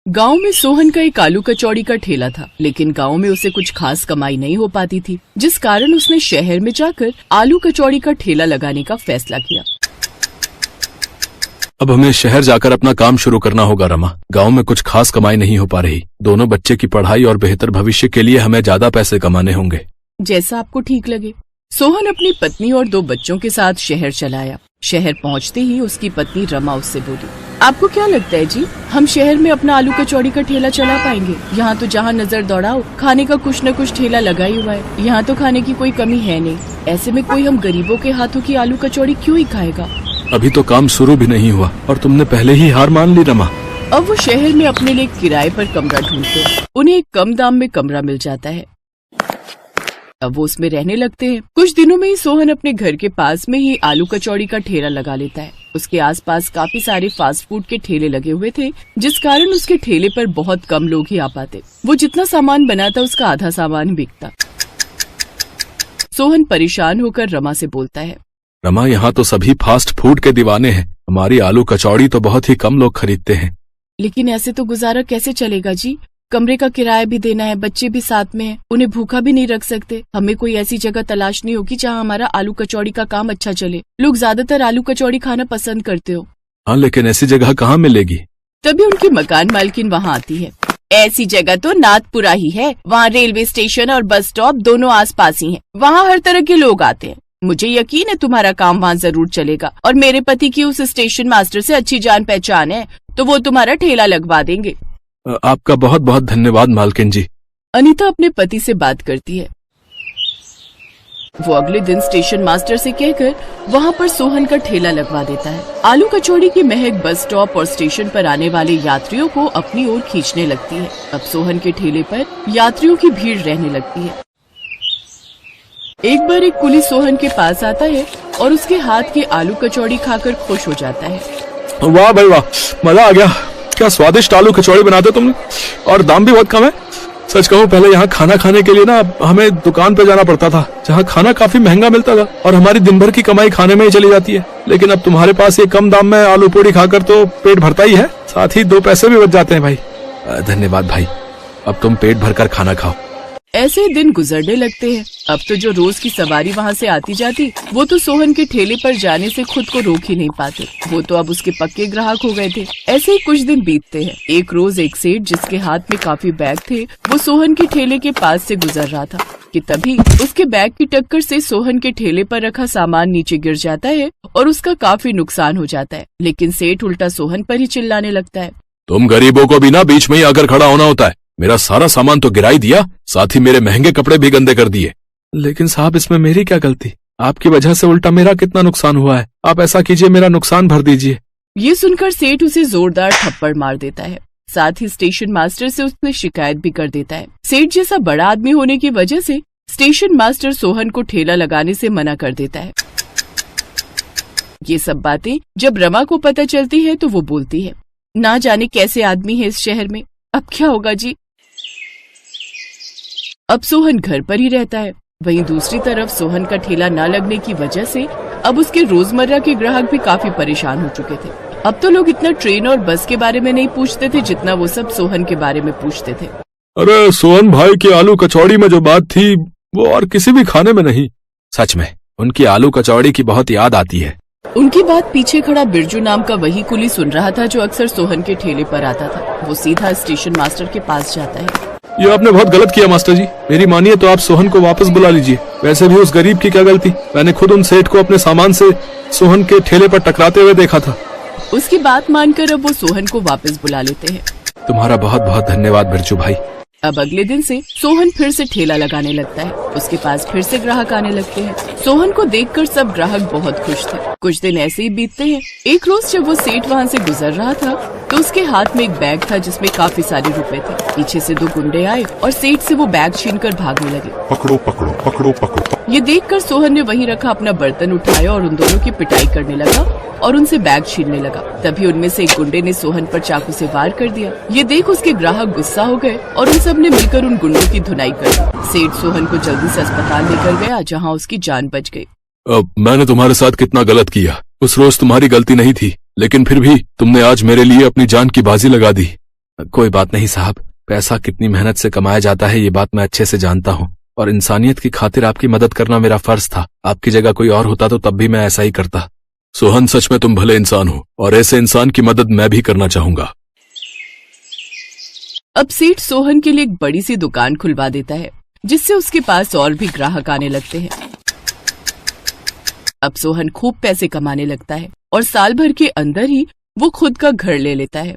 गांव में सोहन का एक आलू कचौड़ी का ठेला था, लेकिन गांव में उसे कुछ खास कमाई नहीं हो पाती थी, जिस कारण उसने शहर में जाकर आलू कचौड़ी का ठेला लगाने का फैसला किया। अब हमें शहर जाकर अपना काम शुरू करना होगा रमा। गांव में कुछ खास कमाई नहीं हो पा रही। दोनों बच्चे की पढ़ाई और बेहतर भविष्य के लिए हमें ज्यादा पैसे कमाने होंगे। जैसा आपको ठीक लगे। सोहन अपनी पत्नी और 2 बच्चों के साथ शहर चला आया। शहर पहुंचते ही उसकी पत्नी रमा उससे बोली, आपको क्या लगता है जी, हम शहर में अपना आलू कचौड़ी का ठेला चला पाएंगे? यहाँ तो जहाँ नजर दौड़ाओ खाने का कुछ न कुछ ठेला लगा ही हुआ है। यहाँ तो खाने की कोई कमी है नहीं। ऐसे में कोई हम गरीबों के हाथों की आलू कचौड़ी क्यों ही खाएगा? अभी तो काम शुरू भी नहीं हुआ और तुमने पहले ही हार मान ली रमा। अब वो शहर में अपने लिए किराए पर कमरा ढूंढते हैं। उन्हें एक कम दाम में कमरा मिल जाता है। अब वो उसमें रहने लगते हैं। कुछ दिनों में ही सोहन अपने घर के पास में ही आलू कचौड़ी का ठेला लगा लेता है। उसके आसपास काफी सारे फास्ट फूड के ठेले लगे हुए थे, जिस कारण उसके ठेले पर बहुत कम लोग ही आ पाते। वो जितना सामान बनाता उसका आधा सामान बिकता। सोहन परेशान होकर रमा से बोलता है, रमा, यहाँ तो सभी फास्ट फूड के दीवाने हैं। हमारी आलू कचौड़ी तो बहुत ही कम लोग खरीदते हैं। लेकिन ऐसे तो गुजारा कैसे चलेगा जी? कमरे का किराया भी देना है, बच्चे भी साथ में हैं, उन्हें भूखा भी नहीं रख सकते। हमें कोई ऐसी जगह तलाशनी होगी जहाँ हमारा आलू कचौड़ी का काम अच्छा चले। लोग ज्यादातर आलू कचौड़ी खाना पसंद करते हो। हाँ, लेकिन ऐसी जगह कहाँ मिलेगी? तभी उनकी मकान मालकिन वहाँ आती है। ऐसी जगह तो नाथपुरा ही है। वहाँ रेलवे स्टेशन और बस स्टॉप दोनों आसपास ही हैं। वहाँ हर तरह के लोग आते हैं। मुझे यकीन है तुम्हारा काम वहाँ जरूर चलेगा, और मेरे पति की उस स्टेशन मास्टर से अच्छी जान पहचान है, तो वो तुम्हारा ठेला लगवा देंगे। आपका बहुत बहुत धन्यवाद मालकिन जी। अनीता अपने पति से बात करती है। वो अगले दिन स्टेशन मास्टर से कहकर वहाँ पर सोहन का ठेला लगवा देता है। आलू कचौड़ी की महक बस स्टॉप और स्टेशन पर आने वाले यात्रियों को अपनी ओर खींचने लगती है। अब सोहन के ठेले पर यात्रियों की भीड़ रहने लगती है। एक बार एक कुली सोहन के पास आता है और उसके हाथ के आलू कचौड़ी खाकर खुश हो जाता है। वाह भाई वाह, मजा आ गया। क्या स्वादिष्ट आलू कचौड़ी बनाते तुमने, और दाम भी बहुत कम है। सच कहूँ, पहले यहाँ खाना खाने के लिए ना हमें दुकान पे जाना पड़ता था, जहाँ खाना काफी महंगा मिलता था और हमारी दिन भर की कमाई खाने में ही चली जाती है। लेकिन अब तुम्हारे पास ये कम दाम में आलू पूड़ी खाकर तो पेट भरता ही है, साथ ही 2 पैसे भी बच जाते हैं भाई। धन्यवाद भाई, अब तुम पेट भरकर खाना खाओ। ऐसे ही दिन गुजरने लगते हैं। अब तो जो रोज की सवारी वहाँ से आती जाती, वो तो सोहन के ठेले पर जाने से खुद को रोक ही नहीं पाते। वो तो अब उसके पक्के ग्राहक हो गए थे। ऐसे ही कुछ दिन बीतते हैं। एक रोज एक सेठ, जिसके हाथ में काफी बैग थे, वो सोहन के ठेले के पास से गुजर रहा था कि तभी उसके बैग की टक्कर से सोहन के ठेले पर रखा सामान नीचे गिर जाता है और उसका काफी नुकसान हो जाता है। लेकिन सेठ उल्टा सोहन पर ही चिल्लाने लगता है, तुम गरीबों को भी ना बीच में ही आकर खड़ा होना होता है। मेरा सारा सामान तो गिरा ही दिया, साथ ही मेरे महंगे कपड़े भी गंदे कर दिए। लेकिन साहब, इसमें मेरी क्या गलती? आपकी वजह से उल्टा मेरा कितना नुकसान हुआ है। आप ऐसा कीजिए, मेरा नुकसान भर दीजिए। ये सुनकर सेठ उसे जोरदार थप्पड़ मार देता है। साथ ही स्टेशन मास्टर से उसने शिकायत भी कर देता है। सेठ जैसा बड़ा आदमी होने की वजह से स्टेशन मास्टर सोहन को ठेला लगाने से मना कर देता है। ये सब बातें जब रमा को पता चलती है तो वो बोलती है, ना जाने कैसे आदमी है इस शहर में, अब क्या होगा जी। अब सोहन घर पर ही रहता है। वहीं दूसरी तरफ सोहन का ठेला न लगने की वजह से अब उसके रोजमर्रा के ग्राहक भी काफी परेशान हो चुके थे। अब तो लोग इतना ट्रेन और बस के बारे में नहीं पूछते थे, जितना वो सब सोहन के बारे में पूछते थे। अरे सोहन भाई की आलू कचौड़ी में जो बात थी, वो और किसी भी खाने में नहीं। सच में उनकी आलू कचौड़ी की बहुत याद आती है। उनकी बात पीछे खड़ा बिरजू नाम का वही कुली सुन रहा था, जो अक्सर सोहन के ठेले पर आता था। वो सीधा स्टेशन मास्टर के पास जाता है। ये आपने बहुत गलत किया मास्टर जी। मेरी मानिए तो आप सोहन को वापस बुला लीजिए। वैसे भी उस गरीब की क्या गलती? मैंने खुद उन सेठ को अपने सामान से सोहन के ठेले पर टकराते हुए देखा था। उसकी बात मानकर अब वो सोहन को वापस बुला लेते हैं। तुम्हारा बहुत बहुत धन्यवाद बिरजू भाई। अब अगले दिन से सोहन फिर से ठेला लगाने लगता है। उसके पास फिर से ग्राहक आने लगते हैं। सोहन को देखकर सब ग्राहक बहुत खुश थे। कुछ दिन ऐसे ही बीतते हैं। एक रोज जब वो सेठ वहाँ से गुजर रहा था तो उसके हाथ में एक बैग था, जिसमें काफी सारे रुपए थे। पीछे से 2 गुंडे आए और सेठ से वो बैग छीनकर भागने लगे। पकड़ो पकड़ो पकड़ो पकड़ो। ये देखकर सोहन ने वहीं रखा अपना बर्तन उठाया और उन दोनों की पिटाई करने लगा और उनसे बैग छीनने लगा। तभी उनमें से एक गुंडे ने सोहन पर चाकू से वार कर दिया। ये देख उसके ग्राहक गुस्सा हो गए और उन सब ने मिलकर उन गुंडों की धुनाई कर दी। सेठ सोहन को जल्दी से अस्पताल लेकर गया, जहाँ उसकी जान बच गई। मैंने तुम्हारे साथ कितना गलत किया। उस रोज तुम्हारी गलती नहीं थी, लेकिन फिर भी तुमने आज मेरे लिए अपनी जान की बाजी लगा दी। कोई बात नहीं साहब, पैसा कितनी मेहनत से कमाया जाता है ये बात मैं अच्छे से जानता हूँ, और इंसानियत की खातिर आपकी मदद करना मेरा फर्ज था। आपकी जगह कोई और होता तो तब भी मैं ऐसा ही करता। सोहन, सच में तुम भले इंसान हो, और ऐसे इंसान की मदद मैं भी करना चाहूंगा। अब सेठ सोहन के लिए एक बड़ी सी दुकान खुलवा देता है, जिससे उसके पास और भी ग्राहक आने लगते हैं। अब सोहन खूब पैसे कमाने लगता है और साल भर के अंदर ही वो खुद का घर ले लेता है।